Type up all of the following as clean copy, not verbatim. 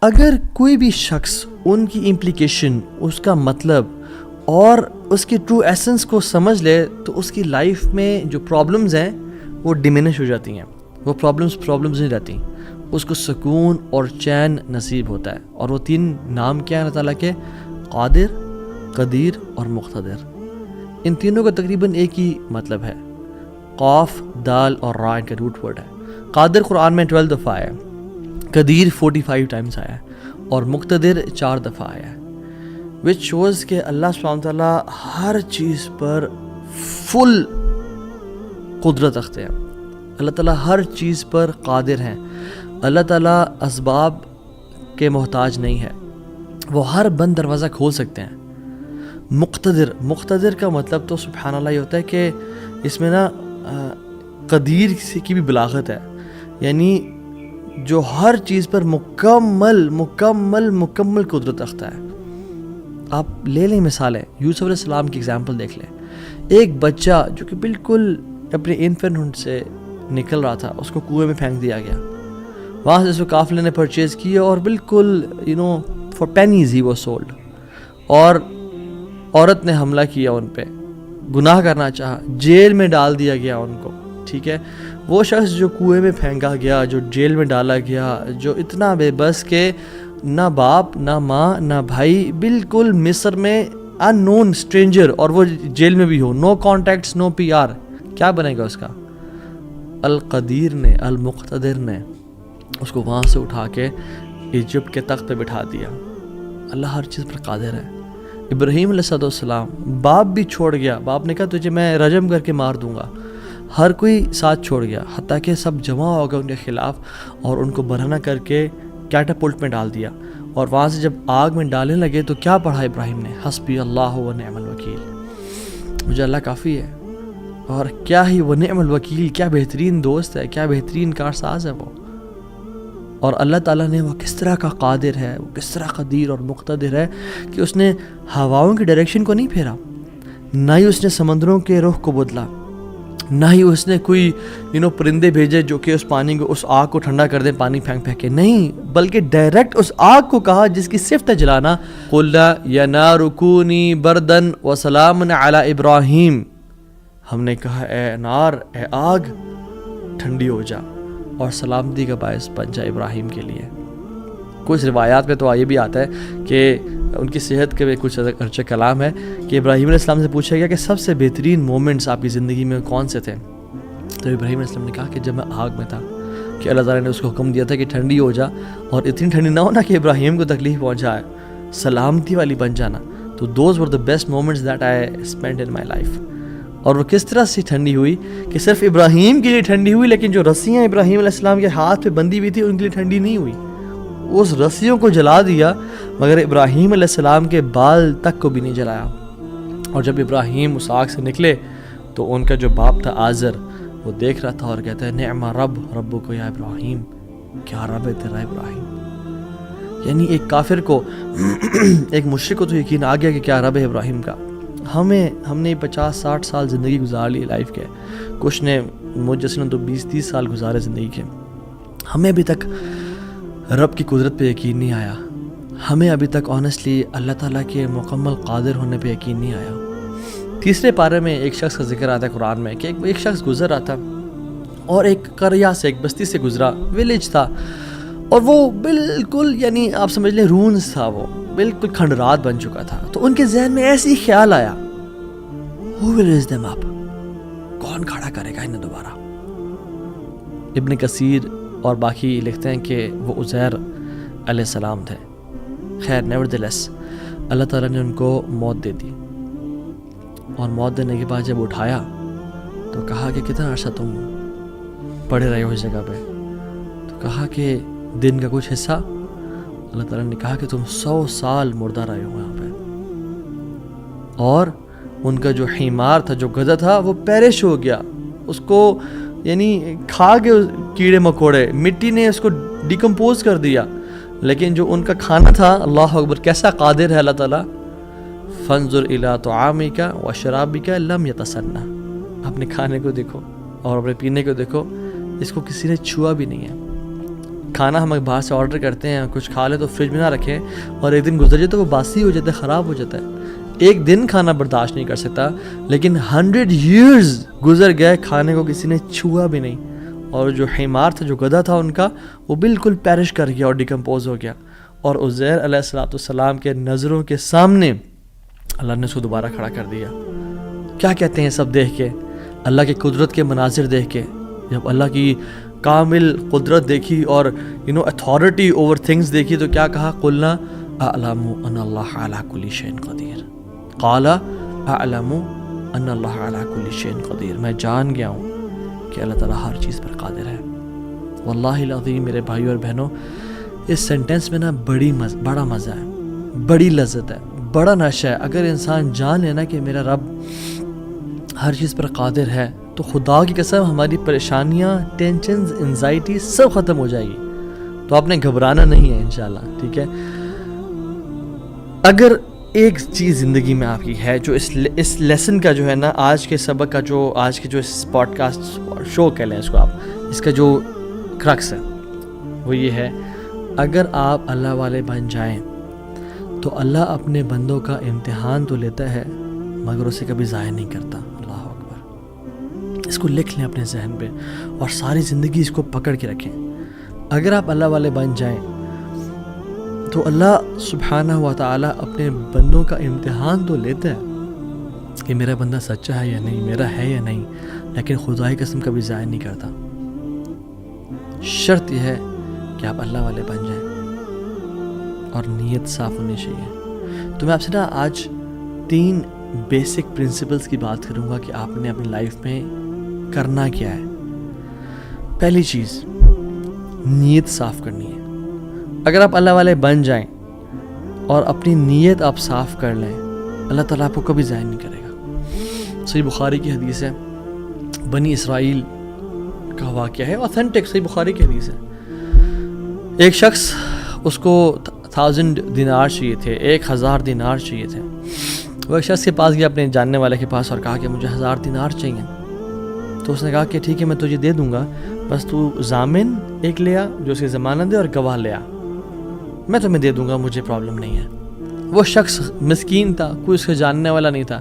اگر کوئی بھی شخص ان کی امپلیکیشن، اس کا مطلب اور اس کی ٹرو ایسنس کو سمجھ لے تو اس کی لائف میں جو پرابلمز ہیں وہ ڈیمینش ہو جاتی ہیں، وہ پرابلمز نہیں رہتی، اس کو سکون اور چین نصیب ہوتا ہے۔ اور وہ تین نام کیا ہیں اللہ تعالیٰ کے؟ قادر، قدیر اور مقتدر۔ ان تینوں کا تقریباً ایک ہی مطلب ہے، قاف، دال اور را ان کا روٹ ورڈ ہے۔ قادر قرآن میں 12 دفعہ آیا ہے، قدیر 45 ٹائمز آیا ہے اور مقتدر 4 دفعہ آیا ہے، وچ شوز کہ اللہ سبحانہ وتعالیٰ ہر چیز پر فل قدرت رکھتے ہیں، اللہ تعالیٰ ہر چیز پر قادر ہیں، اللہ تعالیٰ اسباب کے محتاج نہیں ہے، وہ ہر بند دروازہ کھول سکتے ہیں۔ مقتدر کا مطلب تو سبحان اللہ یہ ہوتا ہے کہ اس میں نا قدیر کی بھی بلاغت ہے، یعنی جو ہر چیز پر مکمل قدرت رکھتا ہے۔ آپ لے لیں مثالیں، یوسف علیہ السلام کی اگزامپل دیکھ لیں۔ ایک بچہ جو کہ بالکل اپنے انفینٹ سے نکل رہا تھا، اس کو کنویں میں پھینک دیا گیا، وہاں سے اس کو قافلے نے پرچیز کیا اور بالکل for pennies he was sold, اور عورت نے حملہ کیا ان پہ، گناہ کرنا چاہا، جیل میں ڈال دیا گیا ان کو، ٹھیک ہے۔ وہ شخص جو کنویں میں پھینکا گیا، جو جیل میں ڈالا گیا، جو اتنا بے بس کہ نہ باپ نہ ماں نہ بھائی، بالکل مصر میں ان نون اسٹرینجر، اور وہ جیل میں بھی ہو، نو کانٹیکٹس نو پی آر، کیا بنے گا اس کا؟ القدیر نے، المقتدر نے اس کو وہاں سے اٹھا کے ایجپٹ کے تخت پہ بٹھا دیا۔ اللہ ہر چیز پر قادر ہے۔ ابراہیم علیہ السلام، باپ بھی چھوڑ گیا، باپ نے کہا تجھے میں رجم کر کے مار دوں گا، ہر کوئی ساتھ چھوڑ گیا، حتیٰ کہ سب جمع ہو گئے ان کے خلاف اور ان کو برہنہ کر کے کیٹاپلٹ میں ڈال دیا، اور وہاں سے جب آگ میں ڈالنے لگے تو کیا پڑھا ابراہیم نے؟ حسبی اللہ و نعم الوکیل، مجھے اللہ کافی ہے۔ اور کیا ہی وہ نعم الوکیل، کیا بہترین دوست ہے، کیا بہترین کارساز ہے وہ۔ اور اللہ تعالیٰ نے وہ کس طرح کا قادر ہے، وہ کس طرح قدیر اور مقتدر ہے کہ اس نے ہواؤں کی ڈائریکشن کو نہیں پھیرا، نہ ہی اس نے سمندروں کے رخ کو بدلا، نہ ہی اس نے کوئی پرندے بھیجے جو کہ اس پانی کو، اس آگ کو ٹھنڈا کر دیں پانی پھینک پھینک کے، نہیں، بلکہ ڈائریکٹ اس آگ کو کہا جس کی صفت ہے جلانا، قُلْنَا يَا نَارُ كُونِي بَرْدًا وَسَلَامًا عَلَىٰ إِبْرَاهِيمَ، ہم نے کہا اے نار، اے آگ، ٹھنڈی ہو جا اور سلامتی کا باعث بن جا ابراہیم کے لیے۔ کچھ روایات میں تو یہ بھی آتا ہے کہ ان کی صحت کے بھی کچھ ارچہ کلام ہے کہ ابراہیم علیہ السلام سے پوچھا گیا کہ سب سے بہترین مومنٹس آپ کی زندگی میں کون سے تھے؟ تو ابراہیم علیہ السلام نے کہا کہ جب میں آگ میں تھا، کہ اللہ تعالیٰ نے اس کو حکم دیا تھا کہ ٹھنڈی ہو جا، اور اتنی ٹھنڈی نہ ہونا کہ ابراہیم کو تکلیف پہنچائے، سلامتی والی بن جانا۔ تو those were the best moments that I spend in my life. اور وہ کس طرح سے ٹھنڈی ہوئی کہ صرف ابراہیم کے لیے ٹھنڈی ہوئی، لیکن جو رسیاں ابراہیم علیہ السلام کے ہاتھ پہ بندھی ہوئی تھی ان کے لیے ٹھنڈی نہیں ہوئی، اس رسیوں کو جلا دیا، مگر ابراہیم علیہ السلام کے بال تک کو بھی نہیں جلایا۔ اور جب ابراہیم اس آگ سے نکلے تو ان کا جو باپ تھا آزر، وہ دیکھ رہا تھا اور کہتا ہے نعم ربک یا ابراہیم، کیا رب ہے تیرا ابراہیم۔ یعنی ایک کافر کو، ایک مشرک کو تو یقین آ گیا کہ کیا رب ہے ابراہیم کا۔ ہم نے 50-60 سال زندگی گزار لی لائف کے، کچھ نے مجھ جیسے نے تو 20-30 سال گزارے زندگی کے، ہمیں ابھی تک رب کی قدرت پہ یقین نہیں آیا، ہمیں ابھی تک آنیسٹلی اللہ تعالیٰ کے مکمل قادر ہونے پہ یقین نہیں آیا۔ تیسرے پارے میں ایک شخص کا ذکر آتا ہے قرآن میں کہ ایک شخص گزر رہا تھا اور ایک قریہ سے، ایک بستی سے گزرا، ویلیج تھا، اور وہ بالکل یعنی آپ سمجھ لیں رونز تھا، وہ بالکل کھنڈرات بن چکا تھا۔ تو ان کے ذہن میں ایسی خیال آیا، Who will raise them up؟ کون کھڑا کرے گا انہیں دوبارہ؟ ابن کثیر اور باقی لکھتے ہیں کہ وہ عزیر علیہ السلام تھے۔ خیر نیورتھلیس اللہ تعالیٰ نے ان کو موت دے دی، اور موت دینے کے بعد جب اٹھایا تو کہا کہ کتنا عرصہ تم پڑے رہے ہو اس جگہ پہ؟ تو کہا کہ دن کا کچھ حصہ۔ اللہ تعالیٰ نے کہا کہ تم 100 سال مردہ رہے ہو یہاں پہ، اور ان کا جو حمار تھا، جو گدھا تھا، وہ پیرش ہو گیا، اس کو یعنی کھا کے کیڑے مکوڑے، مٹی نے اس کو ڈیکمپوز کر دیا، لیکن جو ان کا کھانا تھا، اللہ اکبر کیسا قادر ہے اللہ تعالیٰ۔ فانظر الی طعامک وشرابک لم یتسنہ، اپنے کھانے کو دیکھو اور اپنے پینے کو دیکھو، اس کو کسی نے چھوا بھی نہیں ہے، کھانا ہم باہر سے آرڈر کرتے ہیں, کچھ کھا لیں تو فریج میں نہ رکھیں, اور ایک دن گزر جائے تو وہ باسی ہو جاتا ہے, خراب ہو جاتا ہے. ایک دن کھانا برداشت نہیں کر سکتا, لیکن 100 years گزر گئے, کھانے کو کسی نے چھوا بھی نہیں. اور جو حمار تھا, جو گدھا تھا ان کا, وہ بالکل پیرش کر گیا اور ڈیکمپوز ہو گیا. اور عزیر علیہ السلام کے نظروں کے سامنے اللہ نے اس کو دوبارہ کھڑا کر دیا. کیا کہتے ہیں سب دیکھ کے, اللہ کی قدرت کے مناظر دیکھ کے, جب اللہ کی کامل قدرت دیکھی اور اتھارٹی اوور تھنگس دیکھی, تو کیا کہا, قلنا اعلم ان اللہ علی کل شیء قدیر. قال اعلم ان اللہ علی کل شیء قدیر, میں جان گیا ہوں کہ اللہ تعالیٰ ہر چیز پر قادر ہے. واللہ العظیم میرے بھائیو اور بہنوں, اس سینٹنس میں نا بڑا مزہ ہے, بڑی لذت ہے, بڑا نشہ ہے. اگر انسان جان لینا کہ میرا رب ہر چیز پر قادر ہے, تو خدا کی قسم ہماری پریشانیاں, ٹینشنز, انزائٹی سب ختم ہو جائے گی. تو آپ نے گھبرانا نہیں ہے انشاءاللہ, ٹھیک ہے. اگر ایک چیز زندگی میں آپ کی ہے جو اس لیسن کا جو ہے نا, آج کے سبق کا جو, آج کے جو اس پوڈ کاسٹ شو کہہ لیں اس کو آپ, اس کا جو کرکس ہے وہ یہ ہے, اگر آپ اللہ والے بن جائیں تو اللہ اپنے بندوں کا امتحان تو لیتا ہے مگر اسے کبھی ضائع نہیں کرتا. اللہ اکبر. اس کو لکھ لیں اپنے ذہن پہ اور ساری زندگی اس کو پکڑ کے رکھیں. اگر آپ اللہ والے بن جائیں تو اللہ سبحانہ و تعالیٰ اپنے بندوں کا امتحان تو لیتا ہے کہ میرا بندہ سچا ہے یا نہیں, میرا ہے یا نہیں, لیکن خدا کی قسم کبھی ضائع نہیں کرتا. شرط یہ ہے کہ آپ اللہ والے بن جائیں اور نیت صاف ہونی چاہیے. تو میں آپ سے نا آج 3 بیسک پرنسپلز کی بات کروں گا کہ آپ نے اپنی لائف میں کرنا کیا ہے. پہلی چیز, نیت صاف کرنی ہے. اگر آپ اللہ والے بن جائیں اور اپنی نیت آپ صاف کر لیں, اللہ تعالیٰ آپ کو کبھی ضائع نہیں کرے گا. صحیح بخاری کی حدیث ہے, بنی اسرائیل کا واقعہ ہے, اوتھینٹک صحیح بخاری کی حدیث ہے. ایک شخص, اس کو 1000 دینار چاہیے تھے, 1000 دینار چاہیے تھے. وہ ایک شخص کے پاس گیا, اپنے جاننے والے کے پاس, اور کہا کہ مجھے 1000 دینار چاہیے. تو اس نے کہا کہ ٹھیک ہے میں تجھے دے دوں گا, بس تو ضامن ایک لے آ جو اس کی ضمانت دے, اور گواہ لے آ, میں تمہیں دے دوں گا, مجھے پرابلم نہیں ہے. وہ شخص مسکین تھا, کوئی اس کو جاننے والا نہیں تھا,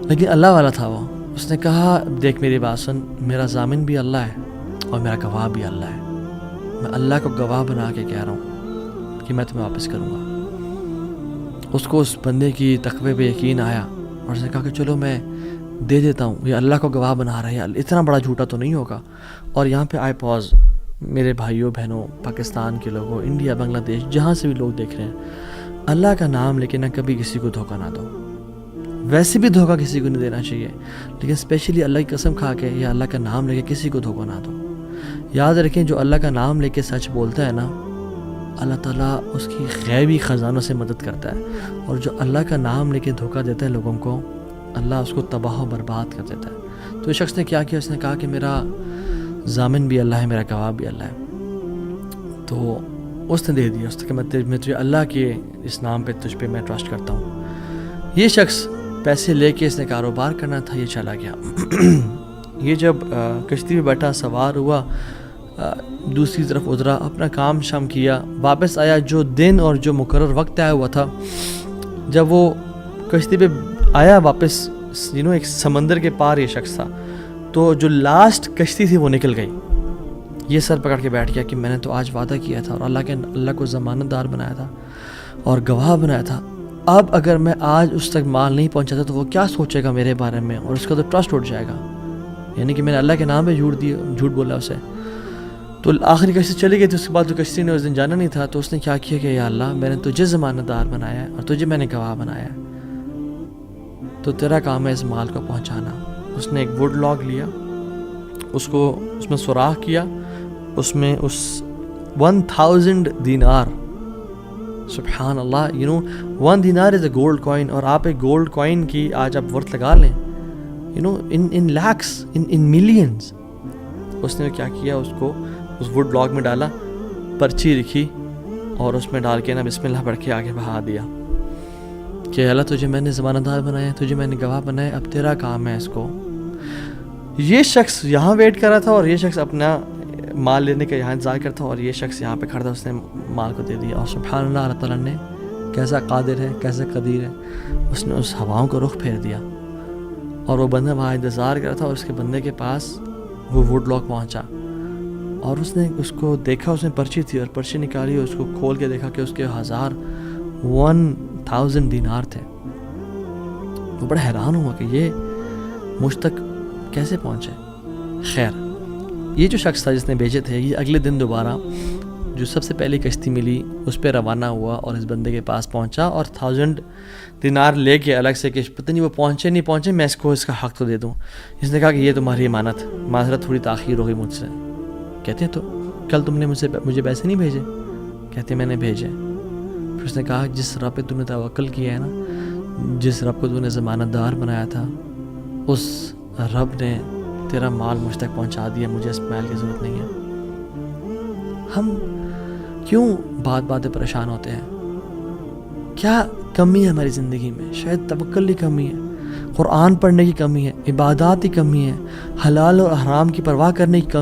لیکن اللہ والا تھا وہ. اس نے کہا دیکھ میری بات سن, میرا ضامن بھی اللہ ہے اور میرا گواہ بھی اللہ ہے. میں اللہ کو گواہ بنا کے کہہ رہا ہوں کہ میں تمہیں واپس کروں گا. اس کو اس بندے کی تقوی پہ یقین آیا اور اس نے کہا کہ چلو میں دے دیتا ہوں, یہ اللہ کو گواہ بنا رہا ہے, اتنا بڑا جھوٹا تو نہیں ہوگا. اور یہاں پہ آئی پاز, میرے بھائیوں بہنوں, پاکستان کے لوگوں, انڈیا, بنگلہ دیش, جہاں سے بھی لوگ دیکھ رہے ہیں, اللہ کا نام لے کے نہ کبھی کسی کو دھوکہ نہ دو. ویسے بھی دھوکہ کسی کو نہیں دینا چاہیے, لیکن اسپیشلی اللہ کی قسم کھا کے یا اللہ کا نام لے کے کسی کو دھوکہ نہ دو. یاد رکھیں جو اللہ کا نام لے کے سچ بولتا ہے نا, اللہ تعالیٰ اس کی غیبی خزانوں سے مدد کرتا ہے. اور جو اللہ کا نام لے کے دھوکہ دیتا ہے لوگوں کو, اللہ اس کو تباہ و برباد کر دیتا ہے. تو اس شخص نے کیا کیا, اس نے کہا کہ میرا ضامن بھی اللہ ہے, میرا گواہ بھی اللہ ہے. تو اس نے دے دیا, اس نے کہ میں تجھے اللہ کے اس نام پہ, تجھ پہ میں ٹرسٹ کرتا ہوں. یہ شخص پیسے لے کے, اس نے کاروبار کرنا تھا, یہ چلا گیا. یہ جب کشتی میں بیٹھا, سوار ہوا, دوسری طرف اترا, اپنا کام شام کیا, واپس آیا. جو دن اور جو مقرر وقت طے ہوا تھا, جب وہ کشتی پہ آیا واپس, ایک سمندر کے پار یہ شخص تھا, تو جو لاسٹ کشتی تھی وہ نکل گئی. یہ سر پکڑ کے بیٹھ گیا کہ میں نے تو آج وعدہ کیا تھا اور اللہ کو ضمانت دار بنایا تھا اور گواہ بنایا تھا. اب اگر میں آج اس تک مال نہیں پہنچاتا تو وہ کیا سوچے گا میرے بارے میں, اور اس کا تو ٹرسٹ اٹھ جائے گا, یعنی کہ میں نے اللہ کے نام پہ جھوٹ بولا اسے. تو آخری کشتی چلی گئی تھی. اس کے بعد جو کشتی نے اس دن جانا نہیں تھا, تو اس نے کیا کیا کہ یا اللہ میں نے تجھے ضمانت دار بنایا ہے اور تجھے میں نے گواہ بنایا ہے, تو تیرا کام ہے اس مال کو پہنچانا. اس نے ایک ووڈ لاگ لیا, اس میں سوراخ کیا, اس میں اس 1000 دینار, سبحان اللہ, 1 دینار از اے گولڈ کوائن. اور آپ ایک گولڈ کوائن کی آج آپ ورتھ لگا لیں, ان لیکس, ان ملینز. اس نے کیا کیا, اس کو اس ووڈ لاگ میں ڈالا, پرچی لکھی اور اس میں ڈال کے نا بسم اللہ پڑھ کے آگے بہا دیا کہ اللہ تجھے میں نے ضمانت دار بنایا, تجھے میں نے گواہ بنایا, اب تیرا کام ہے اس کو. یہ شخص یہاں ویٹ کر رہا تھا اور یہ شخص اپنا مال لینے کا یہاں انتظار کرتا اور یہ شخص یہاں پہ کھڑا تھا, اس نے مال کو دے دیا. اور سبحان اللہ, اللہ تعالیٰ نے کیسا قادر ہے, کیسا قدیر ہے, اس نے اس ہواؤں کو رخ پھیر دیا اور وہ بندہ وہاں انتظار کر رہا تھا, اور اس کے بندے کے پاس وہ ووڈ لاک پہنچا اور اس نے اس کو دیکھا, اس میں پرچی تھی اور پرچی نکالی اور اس کو کھول کے دیکھا کہ اس کے 1000 دینار تھے. وہ بڑا حیران ہوا کہ یہ مجھ تک کیسے پہنچے. خیر, یہ جو شخص تھا جس نے بھیجے تھے, یہ اگلے دن دوبارہ جو سب سے پہلی کشتی ملی اس پہ روانہ ہوا اور اس بندے کے پاس پہنچا اور 1000 دینار لے کے الگ سے کہ پتہ نہیں وہ پہنچے نہیں پہنچے, میں اس کو اس کا حق تو دے دوں. اس نے کہا کہ یہ تمہاری امانت, معذرت تھوڑی تاخیر ہو گئی مجھ سے. کہتے ہیں تو کل تم نے مجھے پیسے نہیں بھیجے؟ کہتے میں نے بھیجے. پھر اس نے کہا جس رب پہ تو نے توکل کیا ہے نا, جس رب کو تو نے ضمانت دار بنایا تھا, اس رب نے تیرا مال مجھ تک پہنچا دیا, مجھے اس مال کی ضرورت نہیں ہے. ہم کیوں بات پریشان ہوتے ہیں؟ کیا کمی ہے ہماری زندگی میں؟ شاید توکل کی کمی ہے, قرآن پڑھنے کی کمی ہے, عبادات کی کمی ہے, حلال اور حرام کی پرواہ کرنے کی کمی